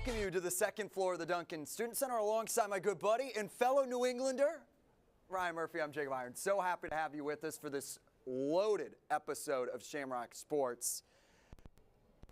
welcome you to the second floor of the Duncan Student Center alongside my good buddy and fellow New Englander, Ryan Murphy. I'm Jacob Iron. So happy to have you with us for this loaded episode of Shamrock Sports.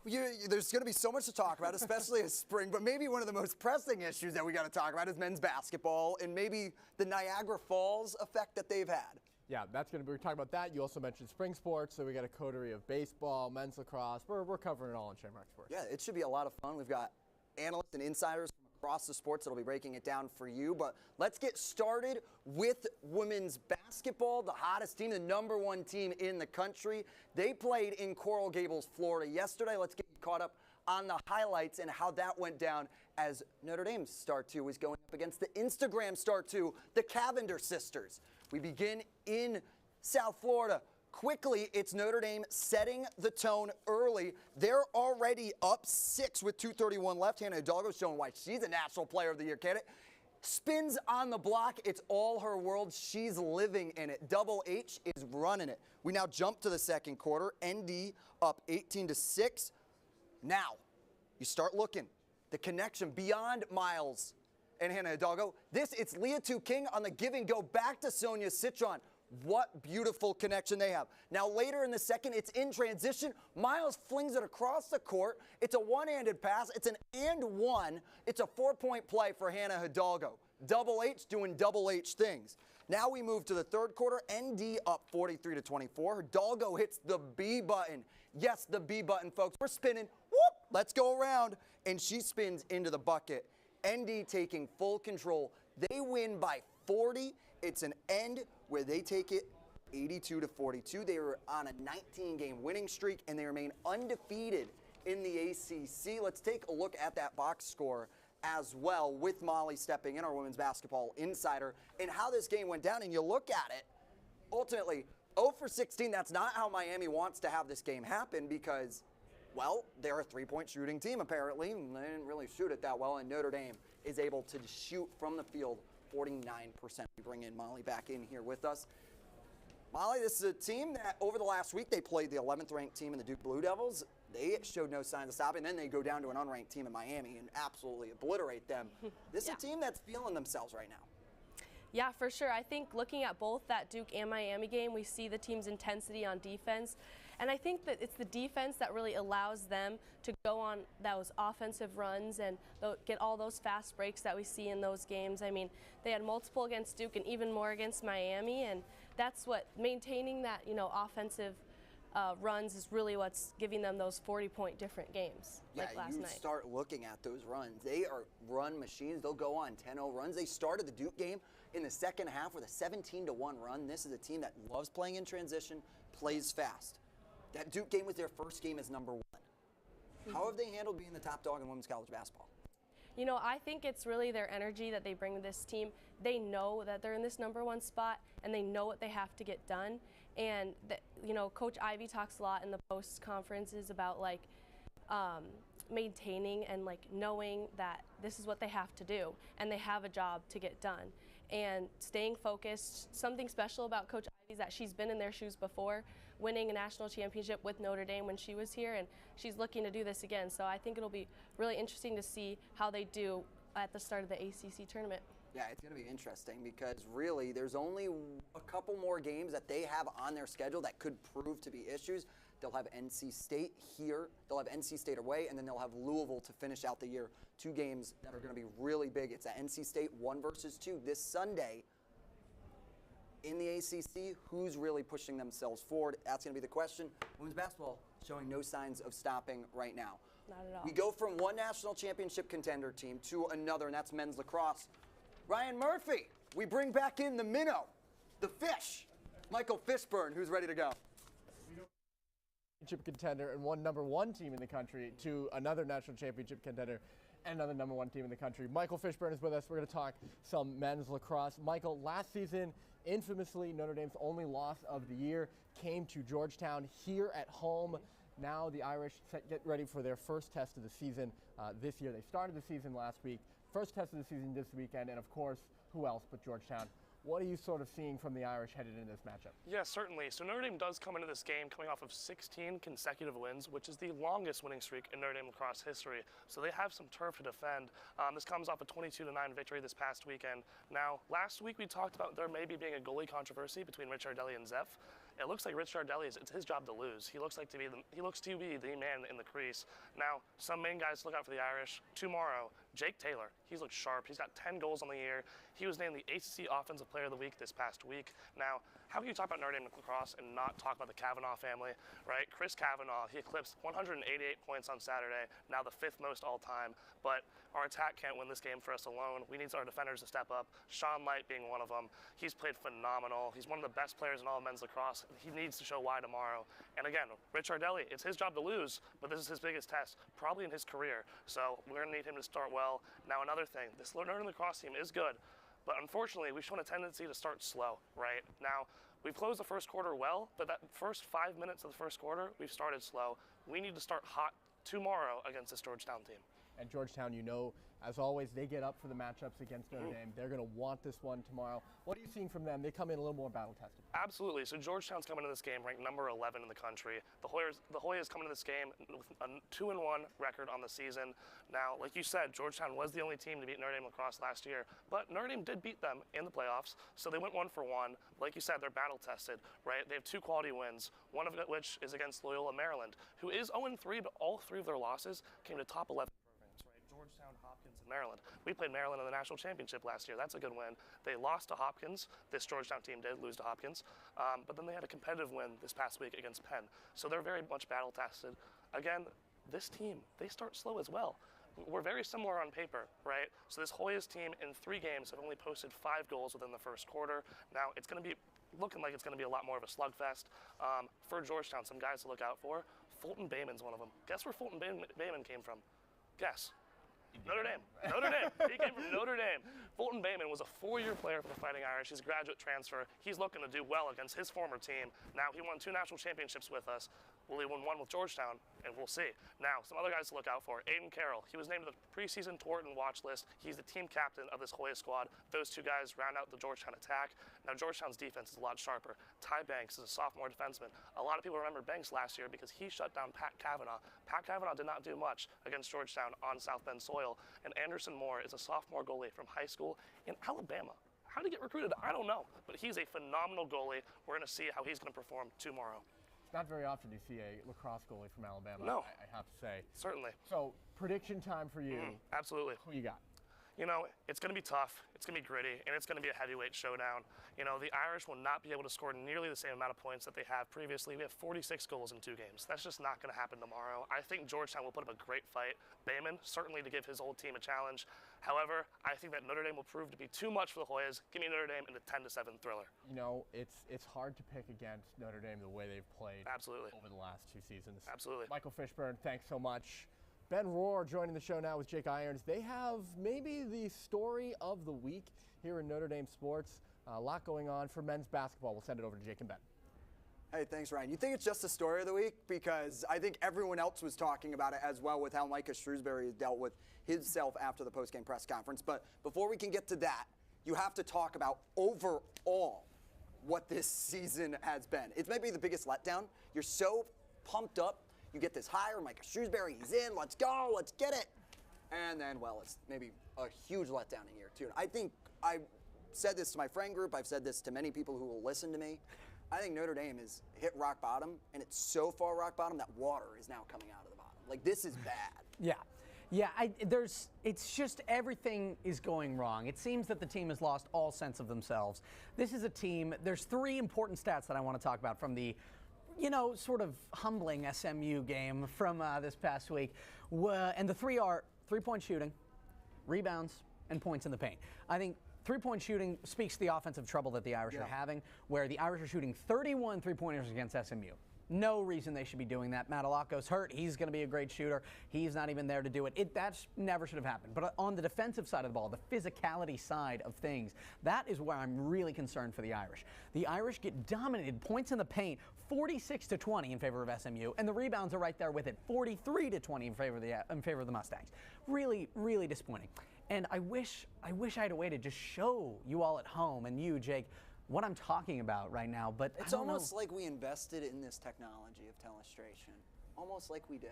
There's going to be so much to talk about, especially as spring, but maybe one of the most pressing issues that we got to talk about is men's basketball and maybe the Niagara Falls effect that they've had. Yeah, that's going to be, we're talking about that. You also mentioned spring sports, so we got a coterie of baseball, men's lacrosse. We're covering it all in Shamrock Sports. Yeah, it should be a lot of fun. We've got analysts and insiders from across the sports that'll be breaking it down for you. But let's get started with women's basketball, the hottest team, the #1 team in the country. They played in Coral Gables, Florida yesterday. Let's get you caught up on the highlights and how that went down as Notre Dame's Star 2 is going up against the Instagram Star 2, the Cavender sisters. We begin in South Florida. Quickly, it's Notre Dame setting the tone early. They're already up 6 with 2:31 left. Hannah Hidalgo showing why she's a National Player of the Year candidate. Spins on the block. It's all her world. She's living in it. Double H is running it. We now jump to the second quarter. ND up 18-6. Now, you start looking. The connection beyond Miles and Hannah Hidalgo. It's Leah Tu King on the give and go back to Sonia Citron. What beautiful connection they have. Now later in the second, it's in transition. Miles flings it across the court. It's a one-handed pass. It's an and one. It's a 4-point play for Hannah Hidalgo. Double H doing double H things. Now we move to the third quarter. ND up 43-24. Hidalgo hits the B button. Yes, the B button, folks. We're spinning. Whoop! Let's go around. And she spins into the bucket. ND taking full control. They win by 40. It's an end where they take it 82-42. They were on a 19-game winning streak, and they remain undefeated in the ACC. Let's take a look at that box score as well with Molly stepping in, our women's basketball insider, and how this game went down. And you look at it, ultimately, 0 for 16. That's not how Miami wants to have this game happen because, well, they're a three-point shooting team, apparently. And they didn't really shoot it that well, and Notre Dame is able to shoot from the field 49%. We bring in Molly back in here with us. Molly, this is a team that over the last week, they played the 11th ranked team in the Duke Blue Devils. They showed no signs of stopping. Then they go down to an unranked team in Miami and absolutely obliterate them. This is a team that's feeling themselves right now. Yeah, for sure. I think looking at both that Duke and Miami game, we see the team's intensity on defense. And I think that it's the defense that really allows them to go on those offensive runs and get all those fast breaks that we see in those games. I mean, they had multiple against Duke and even more against Miami, and that's what maintaining that, offensive runs is really what's giving them those 40-point different games like last night. Start looking at those runs. They are run machines. They'll go on 10-0 runs. They started the Duke game in the second half with a 17-1 run. This is a team that loves playing in transition, plays fast. That Duke game was their first game as #1. How have they handled being the top dog in women's college basketball? I think it's really their energy that they bring to this team. They know that they're in this #1 spot, and they know what they have to get done. And, Coach Ivy talks a lot in the post-conferences about, maintaining and, knowing that this is what they have to do, and they have a job to get done. And staying focused, something special about Coach Ivy is that she's been in their shoes before, winning a national championship with Notre Dame when she was here, and she's looking to do this again. So I think it'll be really interesting to see how they do at the start of the ACC tournament. Yeah, it's going to be interesting because really there's only a couple more games that they have on their schedule that could prove to be issues. They'll have NC State here, they'll have NC State away, and then they'll have Louisville to finish out the year. 2 games that are going to be really big. It's at NC State 1 versus 2 this Sunday. In the ACC, who's really pushing themselves forward? That's going to be the question. Women's basketball showing no signs of stopping right now. Not at all. We go from one national championship contender team to another, and that's men's lacrosse. Ryan Murphy, we bring back in the minnow, the fish, Michael Fishburne, who's ready to go. Championship contender and one #1 team in the country to another national championship contender and another #1 team in the country. Michael Fishburne is with us. We're going to talk some men's lacrosse. Michael, last season, infamously, Notre Dame's only loss of the year came to Georgetown here at home. Now the Irish get ready for their first test of the season this year. They started the season last week. First test of the season this weekend, and of course, who else but Georgetown What are you sort of seeing from the Irish headed into this matchup? Yeah, certainly. So Notre Dame does come into this game coming off of 16 consecutive wins, which is the longest winning streak in Notre Dame lacrosse history. So they have some turf to defend. This comes off a 22-9 victory this past weekend. Now, last week we talked about there maybe being a goalie controversy between Rich Ardelli and Zeph. It looks like Rich Ardelli, it's his job to lose. He looks to be the man in the crease. Now, some main guys to look out for the Irish. Tomorrow, Jake Taylor. He's looked sharp. He's got 10 goals on the year. He was named the ACC Offensive Player of the Week this past week. Now, how can you talk about Notre Dame lacrosse and not talk about the Kavanaugh family, right? Chris Kavanaugh, he eclipsed 188 points on Saturday, now the 5th most all time. But our attack can't win this game for us alone. We need our defenders to step up. Sean Light being one of them. He's played phenomenal. He's one of the best players in all of men's lacrosse. He needs to show why tomorrow. And again, Rich Ardelli, it's his job to lose, but this is his biggest test, probably in his career. So we're going to need him to start well. Now, another thing, this Notre Dame lacrosse team is good, but unfortunately, we've shown a tendency to start slow, right? Now, we've closed the first quarter well, but that first 5 minutes of the first quarter, we've started slow. We need to start hot tomorrow against this Georgetown team. And Georgetown, you know, as always, they get up for the matchups against Notre Dame. They're going to want this one tomorrow. What are you seeing from them? They come in a little more battle-tested. Absolutely. So Georgetown's coming to this game ranked number 11 in the country. The Hoyas coming to this game with a 2-1 record on the season. Now, like you said, Georgetown was the only team to beat Notre Dame lacrosse last year, but Notre Dame did beat them in the playoffs, so they went 1-for-1. Like you said, they're battle-tested, right? They have 2 quality wins, one of which is against Loyola Maryland, who is 0-3, but all 3 of their losses came to top 11. Georgetown, Hopkins, and Maryland. We played Maryland in the national championship last year. That's a good win. They lost to Hopkins. This Georgetown team did lose to Hopkins. But then they had a competitive win this past week against Penn. So they're very much battle-tested. Again, this team, they start slow as well. We're very similar on paper, right? So this Hoyas team in 3 games have only posted 5 goals within the first quarter. Now, it's going to be looking like it's going to be a lot more of a slugfest. For Georgetown, some guys to look out for. Fulton Bayman's one of them. Guess where Fulton Bayman came from? Guess. Notre Dame. Notre Dame. He came from Notre Dame. Fulton Bayman was a 4-year player for the Fighting Irish. He's a graduate transfer. He's looking to do well against his former team. Now, he won 2 national championships with us. Will he win 1 with Georgetown? And we'll see. Now, some other guys to look out for. Aiden Carroll. He was named to the preseason Taunton watch list. He's the team captain of this Hoya squad. Those 2 guys round out the Georgetown attack. Now, Georgetown's defense is a lot sharper. Ty Banks is a sophomore defenseman. A lot of people remember Banks last year because he shut down Pat Kavanaugh. Pat Kavanaugh did not do much against Georgetown on South Bend soil. And Anderson Moore is a sophomore goalie from high school in Alabama. How did he get recruited? I don't know. But he's a phenomenal goalie. We're going to see how he's going to perform tomorrow. Not very often you see a lacrosse goalie from Alabama, no. I have to say. Certainly. So, prediction time for you. Absolutely. Who you got? You know, it's going to be tough, it's going to be gritty, and it's going to be a heavyweight showdown. You know, the Irish will not be able to score nearly the same amount of points that they have previously. We have 46 goals in 2 games. That's just not going to happen tomorrow. I think Georgetown will put up a great fight. Bayman, certainly to give his old team a challenge. However, I think that Notre Dame will prove to be too much for the Hoyas. Give me Notre Dame in a 10-7 thriller. You know, it's hard to pick against Notre Dame the way they've played Absolutely. over the last 2 seasons. Absolutely. Michael Fishburne, thanks so much. Ben Rohr joining the show now with Jake Irons. They have maybe the story of the week here in Notre Dame sports. A lot going on for men's basketball. We'll send it over to Jake and Ben. Hey, thanks, Ryan. You think it's just the story of the week? Because I think everyone else was talking about it as well with how Micah Shrewsbury has dealt with himself after the post-game press conference. But before we can get to that, you have to talk about overall what this season has been. It's maybe the biggest letdown. You're so pumped up. You get this hire, Micah Shrewsbury, he's in, let's go, let's get it. And then, well, it's maybe a huge letdown in year 2. I think I said this to my friend group, I've said this to many people who will listen to me. I think Notre Dame has hit rock bottom, and it's so far rock bottom that water is now coming out of the bottom. Like, this is bad. Yeah, it's just everything is going wrong. It seems that the team has lost all sense of themselves. This is a team, there's 3 important stats that I want to talk about from the sort of humbling SMU game from this past week. And the 3 are 3-point shooting, rebounds, and points in the paint. I think 3-point shooting speaks to the offensive trouble that the Irish are having, where the Irish are shooting 31 3-pointers against SMU. No reason they should be doing that. Matalako's hurt. He's going to be a great shooter. He's not even there to do it. That never should have happened. But on the defensive side of the ball, the physicality side of things, that is where I'm really concerned for the Irish. The Irish get dominated, points in the paint, 46-20 in favor of SMU, and the rebounds are right there with it, 43-20 in favor of the Mustangs. Really, really disappointing. And I wish I had a way to just show you all at home and you, Jake, what I'm talking about right now. But it's almost like we invested in this technology of telestration. Almost like we did.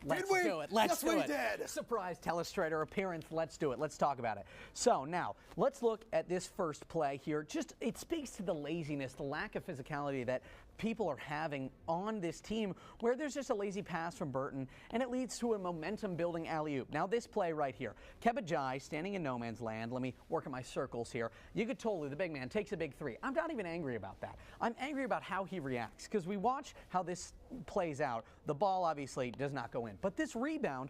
Let's do it. Let's do it. Yes, we did. Surprise telestrator appearance. Let's do it. Let's talk about it. So now let's look at this first play here. Just it speaks to the laziness, the lack of physicality that people are having on this team, where there's just a lazy pass from Burton and it leads to a momentum building alley-oop. Now this play right here, Kebajai standing in no man's land. Let me work in my circles here. Yugutolu, the big man, takes a big three. I'm not even angry about that. I'm angry about how he reacts, because we watch how this plays out. The ball obviously does not go in, but this rebound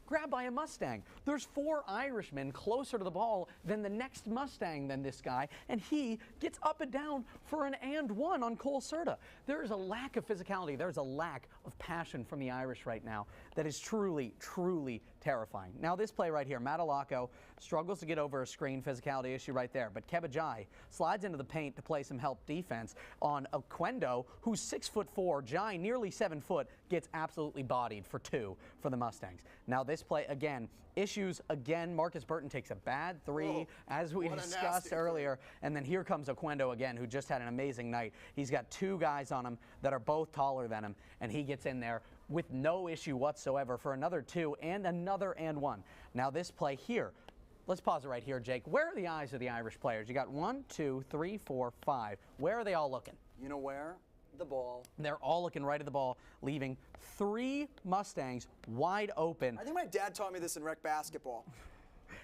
grabbed by a Mustang. There's 4 Irishmen closer to the ball than the next Mustang than this guy, and he gets up and down for an and one on Cole Serta. There is a lack of physicality. There's a lack of passion from the Irish right now that is truly, truly terrifying. Now this play right here, Matalako struggles to get over a screen, physicality issue right there, but Kebajai slides into the paint to play some help defense on Oquendo, who's 6'4", Jai nearly 7 foot, gets absolutely bodied for 2 for the Mustangs. Now this play again, issues again. Marcus Burton takes a bad 3, as we discussed earlier, and then here comes Oquendo again, who just had an amazing night. He's got 2 guys on him that are both taller than him, and he gets in there with no issue whatsoever for another 2 and another and 1. Now this play here, let's pause it right here, Jake. Where are the eyes of the Irish players? You got 1, 2, 3, 4, 5. Where are they all looking? You know where? The ball. They're all looking right at the ball, leaving 3 Mustangs wide open. I think my dad taught me this in rec basketball.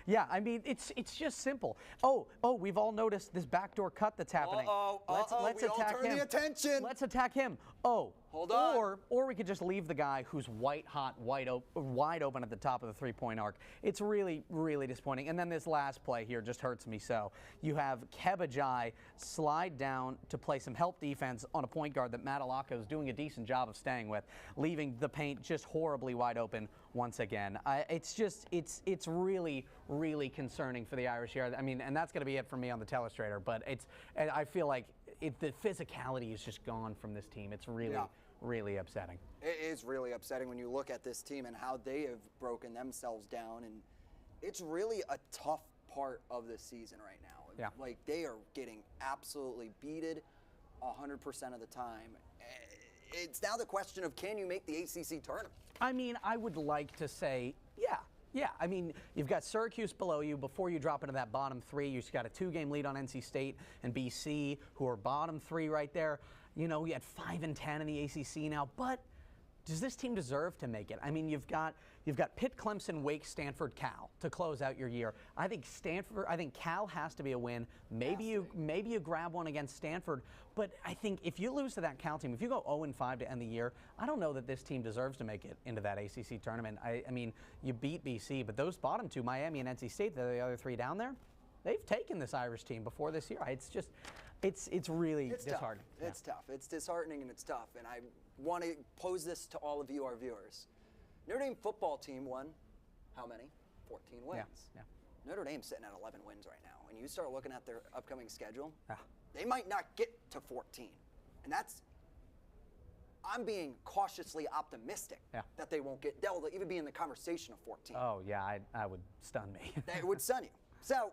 Yeah, I mean, it's just simple. Oh, we've all noticed this backdoor cut that's happening. Let's attack him. The attention. Let's attack him. Oh, hold on. Or we could just leave the guy who's white hot, wide open at the top of the three-point arc. It's really, really disappointing. And then this last play here just hurts me so. You have Kebajai slide down to play some help defense on a point guard that Matalako is doing a decent job of staying with, leaving the paint just horribly wide open once again. It's really, really concerning for the Irish here. I mean, and that's going to be it for me on the telestrator. But I feel like the physicality is just gone from this team. It's really, really upsetting. It is really upsetting when you look at this team and how they have broken themselves down, and it's really a tough part of the season right now. Yeah. Like, they are getting absolutely beated 100% of the time. It's now the question of, can you make the ACC tournament? I mean, I would like to say, yeah. I mean, you've got Syracuse below you. Before you drop into that bottom 3, you've got a 2-game lead on NC State and BC, who are bottom 3 right there. You know, we had 5 and 10 in the ACC now, but does this team deserve to make it? I mean, you've got Pitt, Clemson, Wake, Stanford, Cal to close out your year. I think Cal has to be a win. Maybe you grab one against Stanford, but I think if you lose to that Cal team, if you go 0-5 to end the year, I don't know that this team deserves to make it into that ACC tournament. I mean, you beat BC, but those bottom 2, Miami and NC State, the other 3 down there, they've taken this Irish team before this year. It's really disheartening. It's tough. It's disheartening and it's tough. And I want to pose this to all of you, our viewers. Notre Dame football team won how many? 14 wins. Yeah. Notre Dame's sitting at 11 wins right now. When you start looking at their upcoming schedule, they might not get to 14. And I'm being cautiously optimistic that they won't get, they'll even be in the conversation of 14. Oh, yeah, I would stun me. It would stun you. So,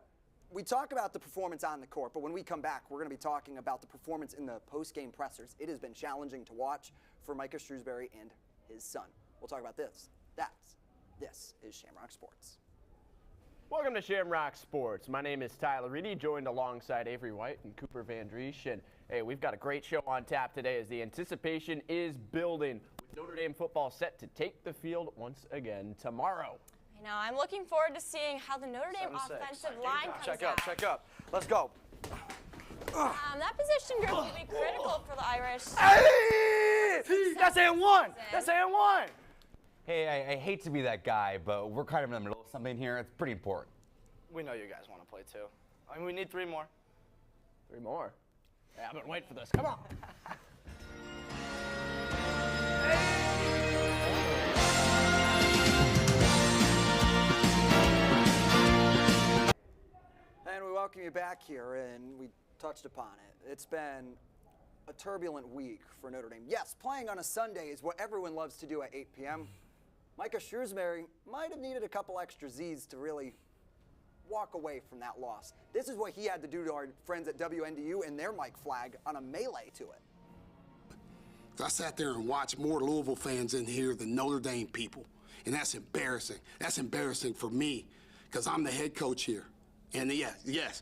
we talk about the performance on the court, but when we come back, we're going to be talking about the performance in the post-game pressers. It has been challenging to watch for Micah Shrewsbury and his son. We'll talk about this. This is Shamrock Sports. Welcome to Shamrock Sports. My name is Tyler Reedy, joined alongside Avery White and Cooper Van Driesch. And hey, we've got a great show on tap today as the anticipation is building, with Notre Dame football set to take the field once again tomorrow. I know. I'm looking forward to seeing how the Notre Dame offensive line comes out. Check up. Let's go. That position group will be critical for the Irish. Hey! That's and one. That's and one. Hey, I hate to be that guy, but we're kind of in the middle of something here. It's pretty important. We know you guys want to play too. I mean, we need 3 more. 3 more? Yeah, I've been waiting for this. Come on. And we welcome you back here, and we touched upon it. It's been a turbulent week for Notre Dame. Yes, playing on a Sunday is what everyone loves to do at 8 p.m. Micah Shrewsbury might have needed a couple extra Z's to really walk away from that loss. This is what he had to do to our friends at WNDU and their Mike Flagg on a melee to it. I sat there and watched more Louisville fans in here than Notre Dame people, and that's embarrassing. That's embarrassing for me because I'm the head coach here. And yes,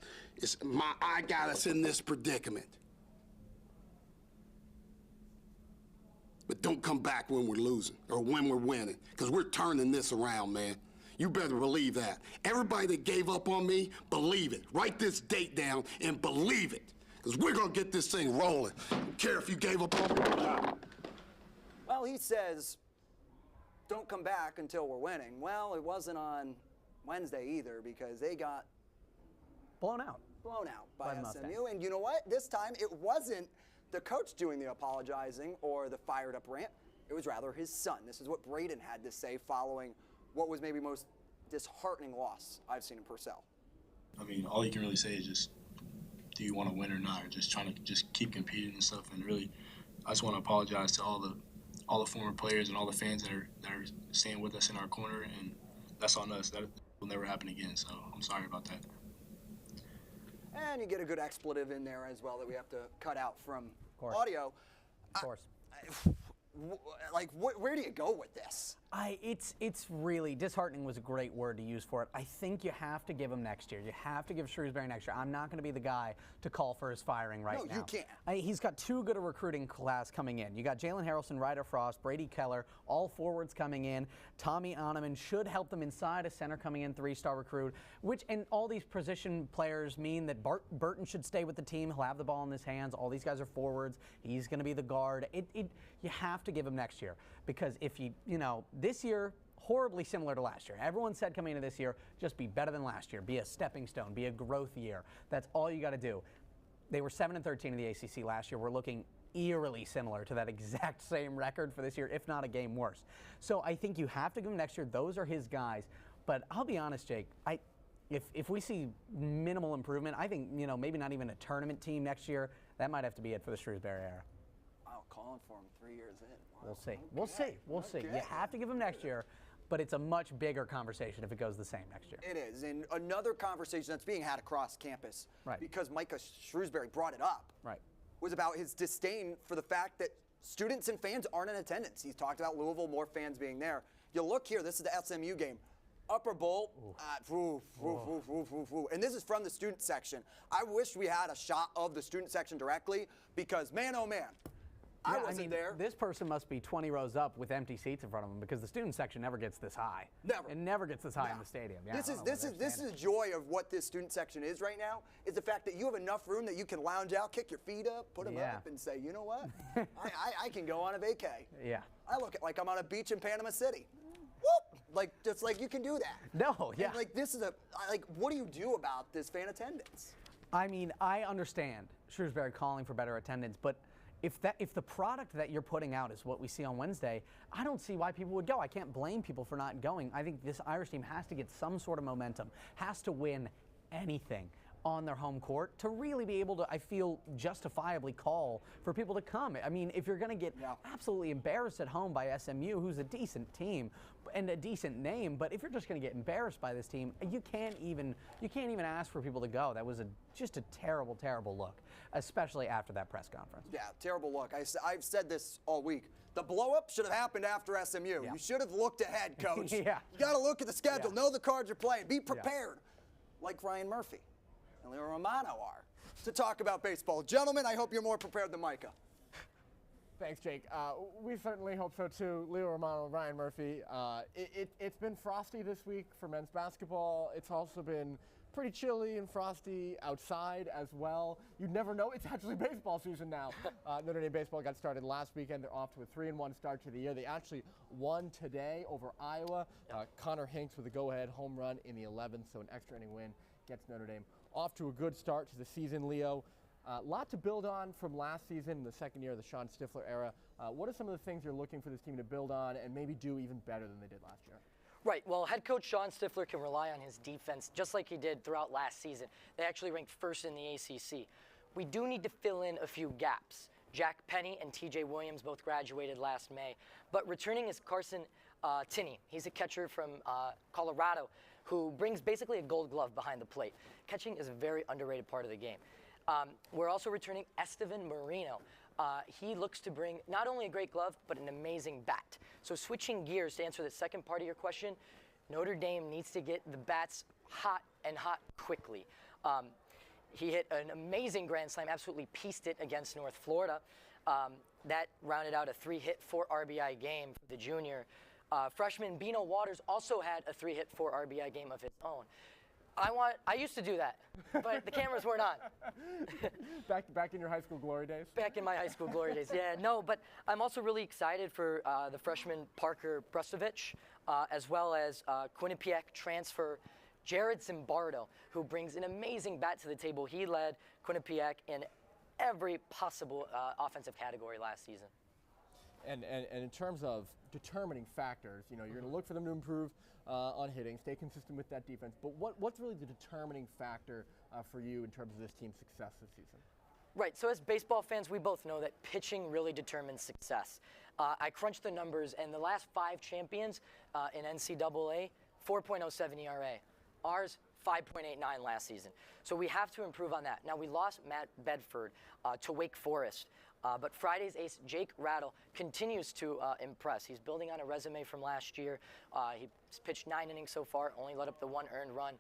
I got us in this predicament. But don't come back when we're losing or when we're winning, because we're turning this around, man. You better believe that. Everybody that gave up on me, believe it. Write this date down and believe it, because we're going to get this thing rolling. I don't care if you gave up on me. Well, he says, don't come back until we're winning. Well, it wasn't on Wednesday either, because they got blown out by SMU. And you know what? This time it wasn't the coach doing the apologizing or the fired up rant. It was rather his son. This is what Braden had to say following what was maybe most disheartening loss I've seen in Purcell. I mean, all you can really say is just, do you want to win or not? Or just trying to just keep competing and stuff. And really, I just want to apologize to all the former players and all the fans that are staying with us in our corner, and that's on us. That will never happen again. So I'm sorry about that. And you get a good expletive in there as well that we have to cut out from audio. Of course. Where do you go with this? It's really disheartening was a great word to use for it. I think you have to give him next year. You have to give Shrewsbury next year. I'm not going to be the guy to call for his firing right now. No, you can't. He's got too good a recruiting class coming in. You got Jalen Harrelson, Ryder Frost, Brady Keller, all forwards coming in. Tommy Oneman should help them inside, a center coming in, 3-star recruit. And all these position players mean that Burton should stay with the team. He'll have the ball in his hands. All these guys are forwards. He's going to be the guard. You have to give him next year, because if this year, horribly similar to last year. Everyone said coming into this year, just be better than last year, be a stepping stone, be a growth year. That's all you got to do. They were 7-13 in the ACC last year. We're looking eerily similar to that exact same record for this year, if not a game worse. So I think you have to give him next year. Those are his guys. But I'll be honest, Jake, if we see minimal improvement, I think maybe not even a tournament team next year. That might have to be it for the Shrewsbury era. Wow, calling for him 3 years in. Wow. We'll see. We'll see. You have to give him next year, but it's a much bigger conversation if it goes the same next year. It is, and another conversation that's being had across campus, because Micah Shrewsbury brought it up, was about his disdain for the fact that students and fans aren't in attendance. He's talked about Louisville, more fans being there. You look here, this is the SMU game. Upper Bowl, and this is from the student section. I wish we had a shot of the student section directly, because man, oh man, I wasn't there. This person must be 20 rows up with empty seats in front of them, because the student section never gets this high. Never. It never gets this high in the stadium. Yeah, this is the joy of what this student section is right now, is the fact that you have enough room that you can lounge out, kick your feet up, put them up, and say, you know what, I can go on a vacay. Yeah. I look like I'm on a beach in Panama City. Whoop! Just like you can do that. No, yeah. And this is what do you do about this fan attendance? I mean, I understand Shrewsbury calling for better attendance, but if the product that you're putting out is what we see on Wednesday, I don't see why people would go. I can't blame people for not going. I think this Irish team has to get some sort of momentum, has to win anything on their home court to really be able to, I feel, justifiably call for people to come. I mean, if you're going to get absolutely embarrassed at home by SMU, who's a decent team and a decent name, but if you're just going to get embarrassed by this team, you can't even ask for people to go. That was just a terrible, terrible look, especially after that press conference. Yeah, terrible look. I've said this all week. The blow-up should have happened after SMU. Yeah. You should have looked ahead, Coach. You got to look at the schedule, know the cards you're playing, be prepared, like Ryan Murphy and Leo Romano are, to talk about baseball. Gentlemen, I hope you're more prepared than Micah. Thanks, Jake. We certainly hope so too. Leo Romano, Ryan Murphy. It's been frosty this week for men's basketball. It's also been pretty chilly and frosty outside as well. You'd never know. It's actually baseball season now. Notre Dame baseball got started last weekend. They're off to a 3-1 start to the year. They actually won today over Iowa. Connor Hinks with a go-ahead home run in the 11th, so an extra inning win gets Notre Dame off to a good start to the season, Leo. A lot to build on from last season, the second year of the Sean Stifler era. What are some of the things you're looking for this team to build on and maybe do even better than they did last year? Right. Well, head coach Sean Stifler can rely on his defense just like he did throughout last season. They actually ranked first in the ACC. We do need to fill in a few gaps. Jack Penny and TJ Williams both graduated last May. But returning is Carson Tinney. He's a catcher from Colorado who brings basically a gold glove behind the plate. Catching is a very underrated part of the game. We're also returning Estevan Marino. He looks to bring not only a great glove, but an amazing bat. So switching gears to answer the second part of your question, Notre Dame needs to get the bats hot and hot quickly. He hit an amazing grand slam, absolutely pieced it against North Florida. That rounded out a 3-hit, 4 RBI game for the junior. Freshman Bino Waters also had a 3-hit, 4 RBI game of his own. I used to do that, but the cameras weren't on. back in your high school glory days? Back in my high school glory days, yeah. No, but I'm also really excited for the freshman Parker Brustovich, as well as Quinnipiac transfer Jared Zimbardo, who brings an amazing bat to the table. He led Quinnipiac in every possible offensive category last season. And in terms of determining factors, you're going to look for them to improve on hitting, stay consistent with that defense. But what's really the determining factor for you in terms of this team's success this season? Right, so as baseball fans, we both know that pitching really determines success. I crunched the numbers, and the last 5 champions in NCAA, 4.07 ERA. Ours, 5.89 last season. So we have to improve on that. Now, we lost Matt Bedford to Wake Forest, but Friday's ace, Jake Rattle, continues to impress. He's building on a resume from last year. He's pitched 9 innings so far, only let up the 1 earned run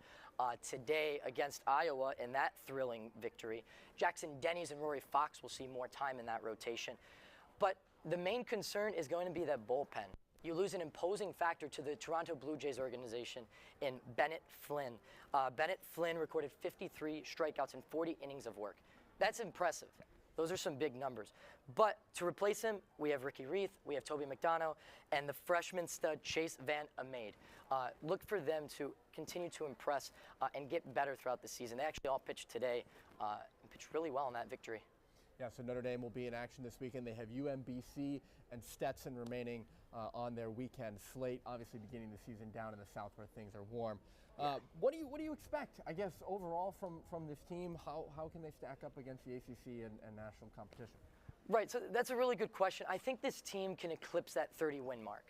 today against Iowa in that thrilling victory. Jackson Denny's and Rory Fox will see more time in that rotation. But the main concern is going to be that bullpen. You lose an imposing factor to the Toronto Blue Jays organization in Bennett Flynn. Bennett Flynn recorded 53 strikeouts and 40 innings of work. That's impressive. Those are some big numbers. But to replace him, we have Ricky Reith, we have Toby McDonough, and the freshman stud Chase Van Amade. Look for them to continue to impress and get better throughout the season. They actually all pitched today and pitched really well in that victory. Yeah, so Notre Dame will be in action this weekend. They have UMBC and Stetson remaining on their weekend slate, obviously beginning the season down in the south where things are warm. What do you expect, I guess, overall from this team? How can they stack up against the ACC and national competition? Right, so that's a really good question. I think this team can eclipse that 30-win mark.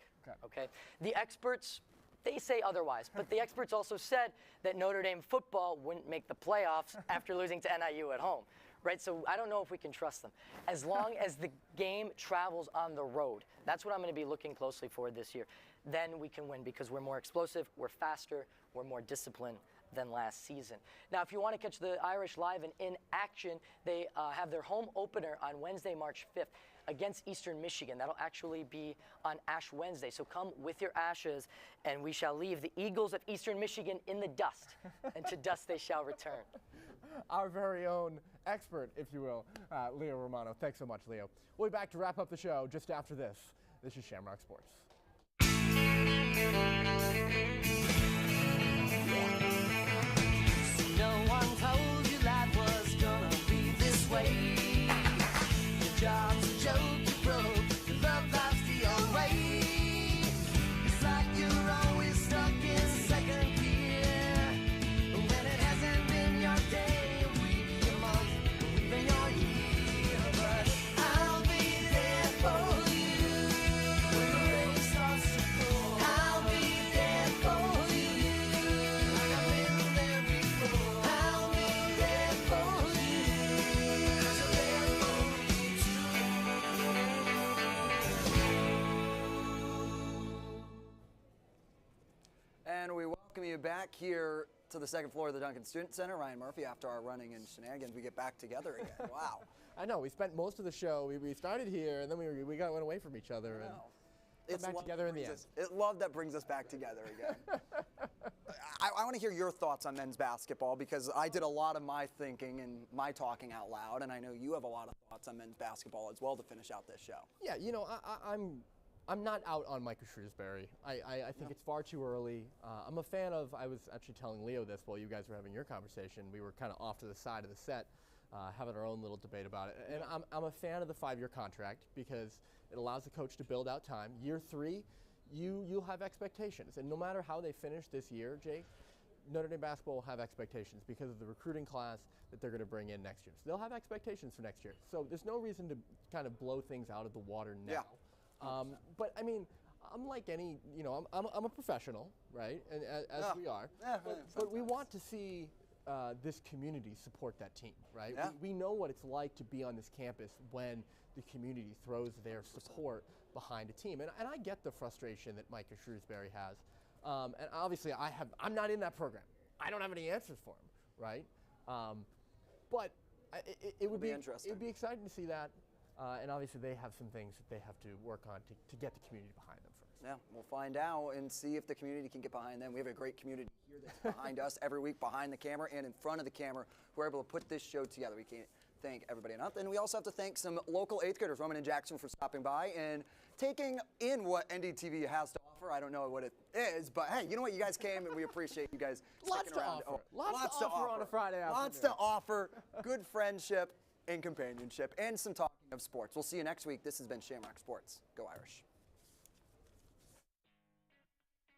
Okay. The experts, they say otherwise, but the experts also said that Notre Dame football wouldn't make the playoffs after losing to NIU at home. Right, so I don't know if we can trust them. As long as the game travels on the road, that's what I'm going to be looking closely for this year. Then we can win because we're more explosive, we're faster, we're more disciplined than last season. Now, if you want to catch the Irish live and in action, they have their home opener on Wednesday, March 5th against Eastern Michigan. That'll actually be on Ash Wednesday. So come with your ashes, and we shall leave the Eagles of Eastern Michigan in the dust, and to dust they shall return. Our very own expert, if you will, Leo Romano. Thanks so much, Leo. We'll be back to wrap up the show just after this. This is Shamrock Sports. No one told you life was gonna be this way. Your job's a joke, you broke, your love life's the way. It's like you're always stuck in second gear when it hasn't been your day, a week, a month, even your year. But I'll be there for you when the rain starts to pour. I'll be there for you like I've been there before. I'll be there for you 'cause I'm there for you too. And we welcome you back here to the second floor of the Duncan Student Center. Ryan Murphy, after our running and shenanigans, we get back together again. Wow. I know, we spent most of the wshow, we started here, and then we went away from each other. And It's back love together that in the brings end. us- love that brings us back together again. I want to hear your thoughts on men's basketball because I did a lot of my thinking and my talking out loud, and I know you have a lot of thoughts on men's basketball as well to finish out this show. Yeah, I'm not out on Micah Shrewsbury. I think it's far too early. I'm a fan of, I was actually telling Leo this while you guys were having your conversation. We were kind of off to the side of the set having our own little debate about it. And I'm a fan of the 5-year contract because it allows the coach to build out time. Year 3, you'll have expectations. And no matter how they finish this year, Jake, Notre Dame basketball will have expectations because of the recruiting class that they're going to bring in next year. So they'll have expectations for next year. So there's no reason to kind of blow things out of the water now. Yeah. But I mean, I'm like any, I'm a professional, right? And as we are, but we want to see this community support that team, right? Yeah. We know what it's like to be on this campus when the community throws their support behind a team, and I get the frustration that Micah Shrewsbury has, and obviously I'm not in that program. I don't have any answers for him, right? But it would be interesting. It would be exciting to see that. And obviously they have some things that they have to work on to get the community behind them first. Yeah, we'll find out and see if the community can get behind them. We have a great community here that's behind us every week, behind the camera and in front of the camera, who are able to put this show together. We can't thank everybody enough. And we also have to thank some local 8th graders, Roman and Jackson, for stopping by and taking in what NDTV has to offer. I don't know what it is, but hey, you know what? You guys came and we appreciate you guys sticking around. Lots to offer on a Friday afternoon. Lots to offer, good friendship and companionship, and some talking of sports. We'll see you next week. This has been Shamrock Sports. Go Irish.